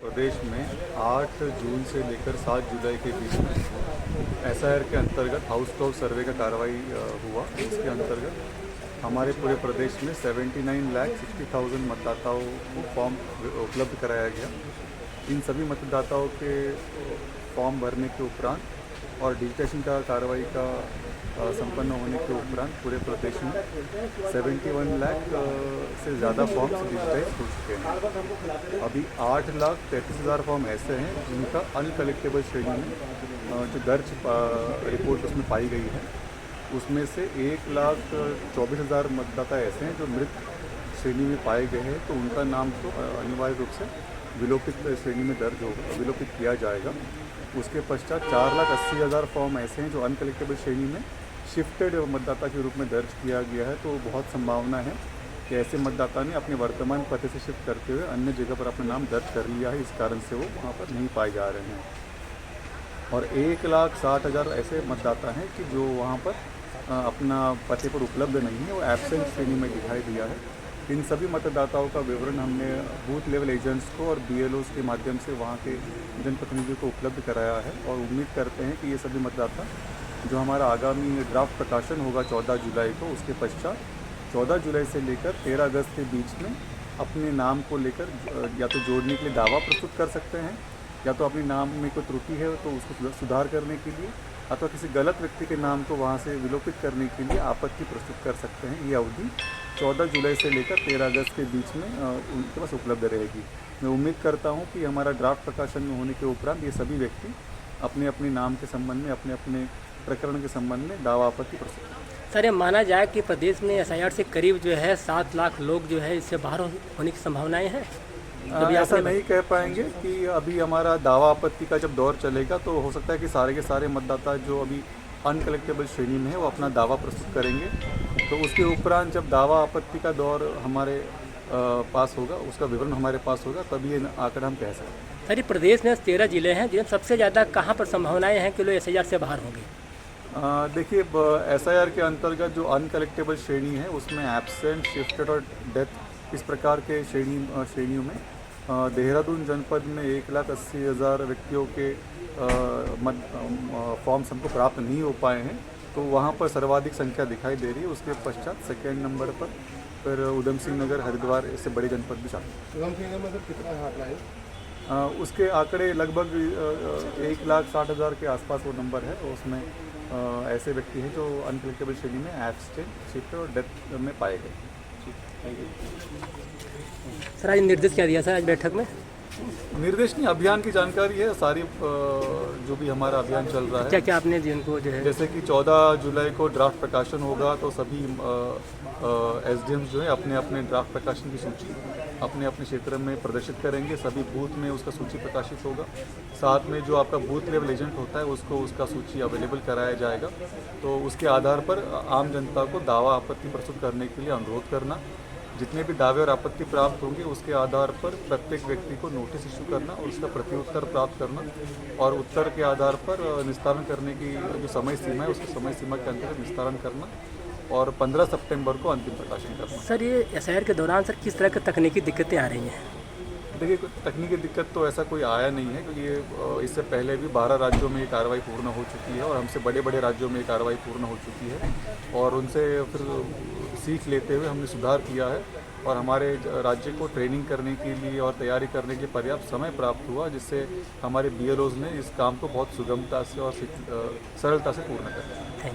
प्रदेश में 8 जून से लेकर 7 जुलाई के बीच में एसआईआर के अंतर्गत हाउस टॉप सर्वे का कार्रवाई हुआ। इसके अंतर्गत हमारे पूरे प्रदेश में 79,60,000 मतदाताओं को फॉर्म उपलब्ध कराया गया। इन सभी मतदाताओं के फॉर्म भरने के उपरांत और डिजिटेशन का कार्रवाई का संपन्न होने के उपरांत पूरे प्रदेश में 71 लाख से ज़्यादा फॉर्म्स डिजिटाइज हो चुके हैं। अभी 8,33,000 फॉर्म ऐसे हैं जिनका अनकलेक्टेबल श्रेणी में जो दर्ज रिपोर्ट उसमें पाई गई है, उसमें से 1,24,000 मतदाता ऐसे हैं जो मृत श्रेणी में पाए गए हैं, तो उनका नाम तो अनिवार्य रूप से विलोपित श्रेणी में दर्ज होगा, विलोपित किया जाएगा। उसके पश्चात 4,80,000 फॉर्म ऐसे हैं जो अनकलेक्टेबल श्रेणी में शिफ्टेड मतदाता के रूप में दर्ज किया गया है। तो बहुत संभावना है कि ऐसे मतदाता ने अपने वर्तमान पते से शिफ्ट करते हुए अन्य जगह पर अपना नाम दर्ज कर लिया है, इस कारण से वो वहाँ पर नहीं पाए जा रहे हैं। और 1,60,000 ऐसे मतदाता हैं कि जो वहाँ पर अपना पते पर उपलब्ध नहीं है, वो एब्सेंट श्रेणी में दिखाई दिया है। इन सभी मतदाताओं का विवरण हमने बूथ लेवल एजेंट्स को और BLOs के माध्यम से वहाँ के जनप्रतिनिधियों को उपलब्ध कराया है और उम्मीद करते हैं कि ये सभी मतदाता जो हमारा आगामी ड्राफ्ट प्रकाशन होगा 14 जुलाई को, उसके पश्चात 14 जुलाई से लेकर 13 अगस्त के बीच में अपने नाम को लेकर या तो जोड़ने के लिए दावा प्रस्तुत कर सकते हैं, या तो अपने नाम में कोई त्रुटि है तो उसको सुधार करने के लिए, अथवा किसी गलत व्यक्ति के नाम को वहाँ से विलोपित करने के लिए आपत्ति प्रस्तुत कर सकते हैं। ये अवधि 14 जुलाई से लेकर 13 अगस्त के बीच में उनके पास उपलब्ध रहेगी। मैं उम्मीद करता हूँ कि हमारा ड्राफ्ट प्रकाशन होने के उपरांत ये सभी व्यक्ति अपने अपने नाम के संबंध में, अपने अपने प्रकरण के संबंध में दावा आपत्ति प्रस्तुत करें। सर, ये माना जाए कि प्रदेश में SIR से करीब जो है 7 लाख लोग जो है इससे बाहर होने की संभावनाएं हैं। ऐसा नहीं कह पाएंगे कि अभी हमारा दावा आपत्ति का जब दौर चलेगा तो हो सकता है कि सारे के सारे मतदाता जो अभी अनकलेक्टेबल श्रेणी में है वो अपना दावा प्रस्तुत करेंगे। तो उसके उपरांत जब दावा आपत्ति का दौर हमारे पास होगा, उसका विवरण हमारे पास होगा, तभी ये आंकड़ा हम कह सकते हैं। सर, प्रदेश में 13 जिले हैं जिनमें सबसे ज़्यादा कहाँ पर संभावनाएं हैं कि लोग SIR से बाहर होंगे? देखिए, SIR के अंतर्गत जो अनकलेक्टेबल श्रेणी है उसमें एब्सेंट, शिफ्टेड और डेथ, इस प्रकार के श्रेणियों में देहरादून जनपद में 1,80,000 व्यक्तियों के फॉर्म्स हमको प्राप्त नहीं हो पाए हैं, तो वहाँ पर सर्वाधिक संख्या दिखाई दे रही है। उसके पश्चात सेकेंड नंबर पर फिर उधम सिंह नगर, हरिद्वार, इससे बड़े जनपद भी शामिल। उधम सिंह नगर मतलब कितना आंकड़ा है? उसके आंकड़े लगभग 1,60,000 के आसपास वो नंबर है। उसमें ऐसे व्यक्ति हैं जो अनकलेक्टेबल श्रेणी में एब्सेंट, शिफ्टेड और डेथ में पाए गए। सर, आज निर्देश क्या दिया सर आज बैठक में? निर्देश नहीं, अभियान की जानकारी है सारी, जो भी हमारा अभियान चल रहा है। क्या क्या आपने जिनको जो है, जैसे कि 14 जुलाई को ड्राफ्ट प्रकाशन होगा तो सभी SDMs जो है अपने अपने ड्राफ्ट प्रकाशन की सूची अपने अपने क्षेत्र में प्रदर्शित करेंगे। सभी बूथ में उसका सूची प्रकाशित होगा। साथ में जो आपका बूथ लेवल एजेंट होता है उसको उसका सूची अवेलेबल कराया जाएगा। तो उसके आधार पर आम जनता को दावा आपत्ति प्रस्तुत करने के लिए अनुरोध करना, जितने भी दावे और आपत्ति प्राप्त होंगे उसके आधार पर प्रत्येक व्यक्ति को नोटिस इशू करना और उसका प्रत्युत्तर प्राप्त करना, और उत्तर के आधार पर निस्तारण करने की जो समय सीमा है उसकी समय सीमा के अंतर्गत निस्तारण करना, और 15 सितंबर को अंतिम प्रकाशन करना। सर, ये SIR के दौरान सर किस तरह की तकनीकी दिक्कतें आ रही हैं? देखिए, तकनीकी दिक्कत तो ऐसा कोई आया नहीं है, क्योंकि इससे पहले भी 12 राज्यों में ये कार्रवाई पूर्ण हो चुकी है और हमसे बड़े बड़े राज्यों में ये कार्रवाई पूर्ण हो चुकी है, और उनसे फिर सीख लेते हुए हमने सुधार किया है और हमारे राज्य को ट्रेनिंग करने के लिए और तैयारी करने के लिए पर्याप्त समय प्राप्त हुआ, जिससे हमारे BLOs ने इस काम को बहुत सुगमता से और सरलता से पूर्ण कर दिया।